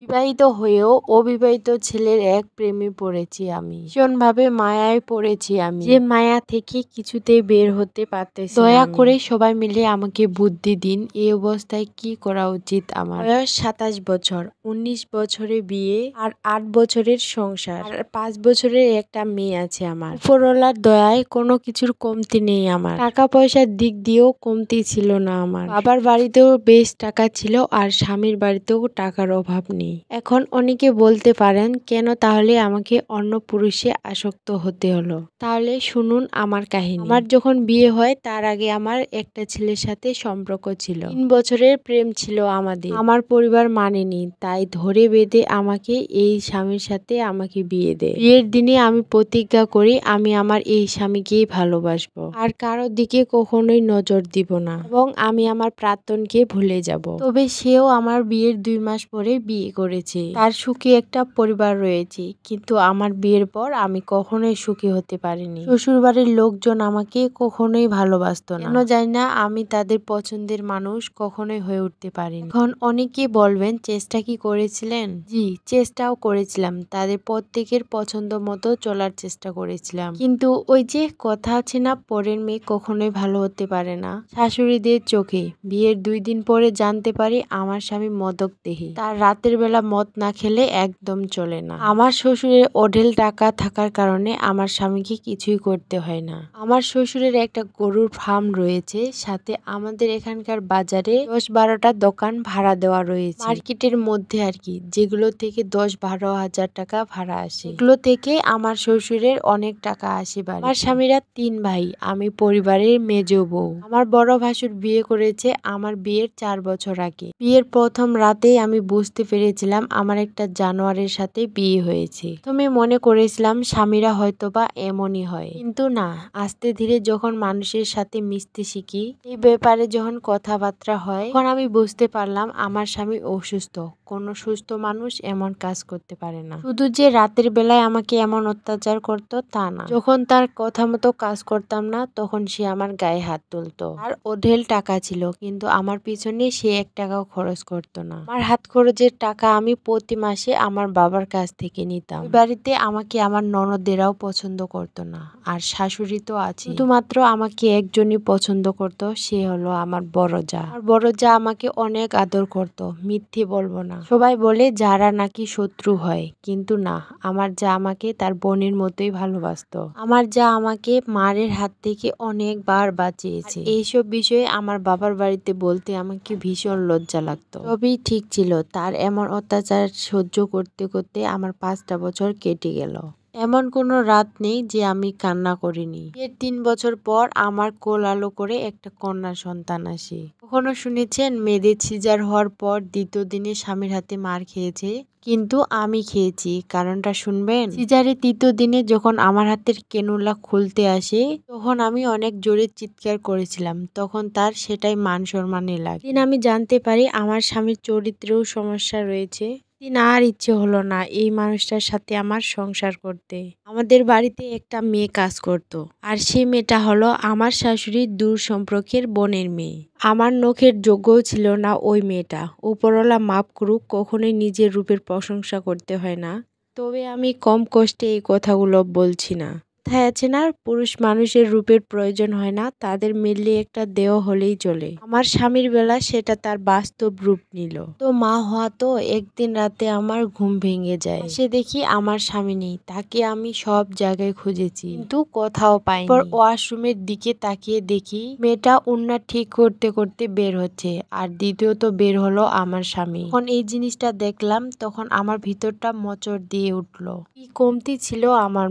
বিবাহিত হয়েও অবিবাহিত ছেলের এক প্রেমে পড়েছি আমি। ভীষণভাবে মায়ায় পড়েছি আমি, যে মায়া থেকে কিছুতেই বের হতে পারতেছি না। দয়া করে সবাই মিলে আমাকে বুদ্ধি দিন, এই অবস্থায় কি করা উচিত আমার। বয়স 27 বছর, 19 বছরে বিয়ে, আর 8 বছরের সংসার, আর 5 বছরের একটা মেয়ে আছে আমার। উপরওয়ালার দয়ায় কোনো কিছুর কমতি নেই আমার। টাকা পয়সার দিক দিয়েও কমতি ছিল না আমার। বাবার বাড়িতেও বেশ টাকা ছিল, আর স্বামীর বাড়িতেও টাকার অভাব নেই। এখন অনেকে বলতে পারেন কেন তাহলে আমাকে অন্য পুরুষে আসক্ত হতে হলো। তাহলে শুনুন আমার কাহিনী। আমার যখন বিয়ে হয় তার আগে আমার একটা ছেলের সাথে সম্পর্ক ছিল। 3 বছরের প্রেম ছিল আমাদের। আমার পরিবার মানেনি, তাই ধরে বেঁধে আমাকে এই স্বামীর সাথে আমাকে বিয়ে দেয়। বিয়ের দিনে আমি প্রতিজ্ঞা করি আমি আমার এই স্বামীকেই ভালোবাসবো, আর কারোর দিকে কখনোই নজর দিব না, এবং আমি আমার প্রাক্তনকে ভুলে যাব। তবে সেও আমার বিয়ের 2 মাস পরে বিয়ে করেছে। তার সুখী একটা পরিবার রয়েছে, কিন্তু আমার বিয়ের পর আমি কখনোই সুখী হতে পারিনি। শ্বশুরবাড়ির লোকজন আমাকে কখনোই ভালোবাসতো না। কেন জানি না, আমি তাদের পছন্দের মানুষ কখনোই হয়ে উঠতে পারিনি। এখন অনেকে বলবেন চেষ্টা কি করেছিলেন? জি, চেষ্টাও করেছিলাম। তাদের প্রত্যেকের পছন্দ মতো চলার চেষ্টা করেছিলাম, কিন্তু ওই যে কথা আছে না, পরের মেয়ে কখনোই ভালো হতে পারে না। শাশুড়িদের চোখে বিয়ের 2 দিন পরে জানতে পারি আমার স্বামী মদক দেহি। তার রাতের বেলা মদ না খেলে একদম চলে না। আমার শ্বশুরের অঢেল টাকা থাকার কারণে আমার স্বামীকে কিছুই করতে হয় না। আমার শ্বশুরের একটা গরুর ফার্ম রয়েছে, সাথে আমাদের এখানকার বাজারে 10-12টা দোকান ভাড়া দেওয়া রয়েছে, মার্কেটের মধ্যে আর কি, যেগুলো থেকে 10-12 হাজার টাকা ভাড়া আসে। এগুলো থেকে আমার শ্বশুরের অনেক টাকা আসে বাড়ি। আমার স্বামীরা 3 ভাই, আমি পরিবারের মেজ বউ। আমার বড় ভাসুর বিয়ে করেছে আমার বিয়ের 4 বছর আগে। বিয়ের প্রথম রাতেই আমি বুঝতে পেরেছিলাম আমার একটা জানোয়ারের সাথে বিয়ে হয়েছে। তুমি মনে করেছিলাম স্বামীরা হয়তোবা এমনই হয়, কিন্তু না, আস্তে ধীরে যখন মানুষের সাথে মিশতে শিখি, এই ব্যাপারে যখন কথাবার্তা হয়, তখন আমি বুঝতে পারলাম আমার স্বামী অসুস্থ। কোনো সুস্থ মানুষ এমন কাজ করতে পারে না। শুধু যে রাতের বেলায় আমাকে এমন অত্যাচার করতো তা না, যখন তার কথা মতো কাজ করতাম না তখন সে আমার গায়ে হাত তুলতো। আর অঢেল টাকা ছিল, কিন্তু আমার পিছনে সে 1 টাকাও খরচ করতো না। আমার হাত খরচের টাকা আমি প্রতি মাসে আমার বাবার কাছ থেকে নিতাম। ওই বাড়িতে আমাকে আমার ননদেরাও পছন্দ করতো না, আর শাশুড়ি তো আছে, শুধুমাত্র আমাকে একজনই পছন্দ করতো, সে হলো আমার বড় জা। আমার বড় জা আমাকে অনেক আদর করতো, মিথ্যে বলবো না। সবাই বলে যারা নাকি শত্রু হয়, কিন্তু না, আমার জা আমাকে তার বোনের মতোই ভালোবাসতো। আমার জা আমাকে মারের হাত থেকে অনেকবার বাঁচিয়েছে। এইসব বিষয়ে আমার বাবার বাড়িতে বলতে আমাকে ভীষণ লজ্জা লাগতো। সবই ঠিক ছিল, তার এমন অত্যাচার সহ্য করতে করতে আমার 5টা বছর কেটে গেল। এমন কোনো রাত নেই যে আমি কান্না করিনি। এর 3 বছর পর আমার কোল আলো করে একটা কন্যা সন্তান আসে। কখনো শুনেছেন মেয়েদের সিজার হওয়ার পর 2য় দিনে স্বামীর হাতে মার খেয়েছে? কিন্তু আমি খেয়েছি। কারণটা শুনবেন? সিজারে 3য় দিনে যখন আমার হাতের কেনুলা খুলতে আসে, তখন আমি অনেক জোরে চিৎকার করেছিলাম। তখন তার সেটাই মান সম্মানে লাগে। দিন আমি জানতে পারি আমার স্বামীর চরিত্রেও সমস্যা রয়েছে। দিন আর ইচ্ছে হলো না এই মানুষটার সাথে আমার সংসার করতে। আমাদের বাড়িতে একটা মেয়ে কাজ করত, আর সেই মেয়েটা হলো আমার শাশুড়ির দূর সম্পর্কের বোনের মেয়ে। আমার নখের যোগ্যও ছিল না ওই মেয়েটা। উপরওয়ালা মাফ করুক, কখনোই নিজের রূপের প্রশংসা করতে হয় না। তবে আমি কম কষ্টে এই কথাগুলো বলছি না। কথায় আছে না, পুরুষ মানুষের রূপের প্রয়োজন হয় না, তাদের মিললে একটা দেহ হলেই চলে। আমার স্বামীর বেলা সেটা তার বাস্তব রূপ নিল। তো মা হওয়া তো একদিন রাতে আমার ঘুম ভেঙে যায়। সে দেখি আমার স্বামী নেই। তাকে আমি সব জায়গায় খুঁজেছি, কিন্তু কোথাও পাইনি। পর ওয়াশরুমের দিকে তাকিয়ে দেখি মেয়েটা ওড়না ঠিক করতে করতে বের হচ্ছে, আর দ্বিতীয়ত বের হলো আমার স্বামী। যখন এই জিনিসটা দেখলাম তখন আমার ভিতরটা মোচড় দিয়ে উঠলো। কি কমতি ছিল আমার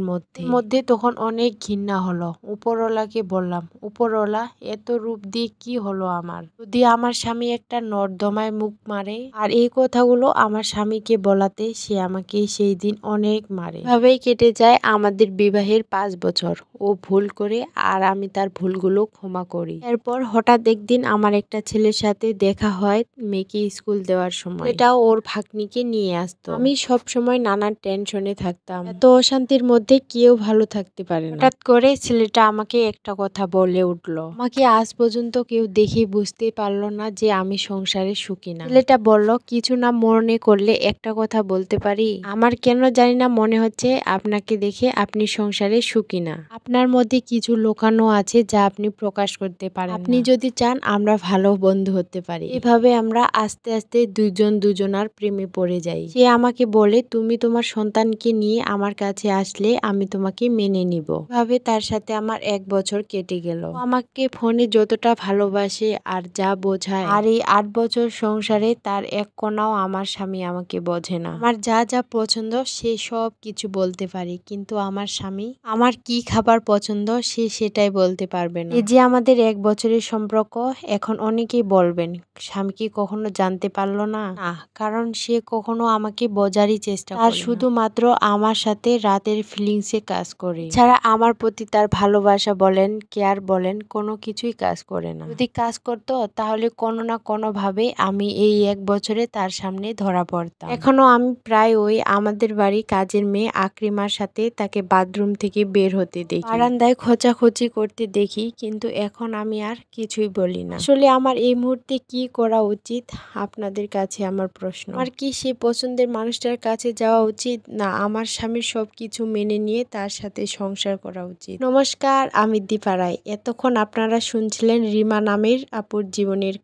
মধ্যে তখন অনেক ঘৃণা হলো। উপরওয়ালাকে বললাম, উপরওয়ালা, এত রূপ দিয়ে কি হলো আমার? যদি আমার স্বামী একটা নর্দমায় মুখ মারে। আর এই কথাগুলো আমার স্বামীকে বলাতে সে আমাকে সেই দিন অনেক মারে। এভাবেই কেটে যায় আমাদের বিবাহের 5 বছর। ও ভুল করে, আর আমি তার ভুলগুলো ক্ষমা করি। এরপর হঠাৎ একদিন আমার একটা ছেলের সাথে দেখা হয় মেয়েকে স্কুল দেওয়ার সময়। এটাও ওর ভাগ্নিকে নিয়ে আসতো। আমি সব সময় নানান টেনশনে থাকতাম। এত অশান্তির মধ্যে কেউ ভালো থাকতো থাকতে পারে না। হঠাৎ করে ছেলেটা আমাকে একটা কথা বলে উঠলো, আমাকে আজ পর্যন্ত কেউ দেখে বুঝতে পারলো না যে আমি সংসারে সুখী না। ছেলেটা বলল, কিছু না মনে করলে একটা কথা বলতে পারি? আমার কেন জানি না মনে হচ্ছে আপনাকে দেখে আপনি সংসারে সুখী না। আপনার মধ্যে কিছু লুকানো আছে যা আপনি প্রকাশ করতে পারেন। আপনি যদি চান আমরা ভালো বন্ধু হতে পারি। এভাবে আমরা আস্তে আস্তে দুজন দুজনার প্রেমে পড়ে যাই। সে আমাকে বলে, তুমি তোমার সন্তানকে নিয়ে আমার কাছে আসলে আমি তোমাকে মেনে নিব। এভাবে তার সাথে আমার 1 বছর কেটে গেল। আমাকে ফোনে যতটা ভালোবাসে আর যা বোঝায়, আর এই 8 বছর সংসারে তার এক কোনাও আমার স্বামী আমাকে বোঝে না। আমার যা যা পছন্দ সে সব কিছু বলতে পারি, কিন্তু আমার স্বামী আমার কি খাবার পছন্দ সে সেটাই বলতে পারবে না। এই যে আমাদের 1 বছরের সম্পর্ক, এখন অনেকেই বলবেন স্বামী কি কখনো জানতে পারলো না? না, কারণ সে কখনো আমাকে বোঝারই চেষ্টা করে না। শুধুমাত্র আমার সাথে রাতের ফিলিংসে কাজ করে, ছাড়া আমার প্রতি তার ভালোবাসা বলেন, কেয়ার বলেন, কোনো কিছুই কাজ করে না। যদি কাজ করতো তাহলে কোনো না কোনো ভাবে আমি এই 1 বছরে তার সামনে ধরা পড়তাম। এখনো আমি প্রায় ওই আমাদের বাড়ি কাজের মেয়ে আকরিমার সাথে তাকে বাথরুম থেকে বের হতে দেখি, বারান্দায় খোঁচাখুচি করতে দেখি, কিন্তু এখন আমি আর কিছুই বলি না। আসলে আমার এই মুহূর্তে কি করা উচিত আপনাদের কাছে আমার প্রশ্ন। আমার কি সেই পছন্দের মানুষটার কাছে যাওয়া উচিত, না আমার স্বামীর সবকিছু মেনে নিয়ে তার সাথে সংসার করা উচিত? নমস্কার, আমি দীপা রায়। এতক্ষণ আপনারা শুনছিলেন রিমা নামের আপুর জীবনের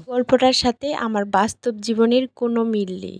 গল্পটার সাথে আমার বাস্তব জীবনের কোনো মিল নেই।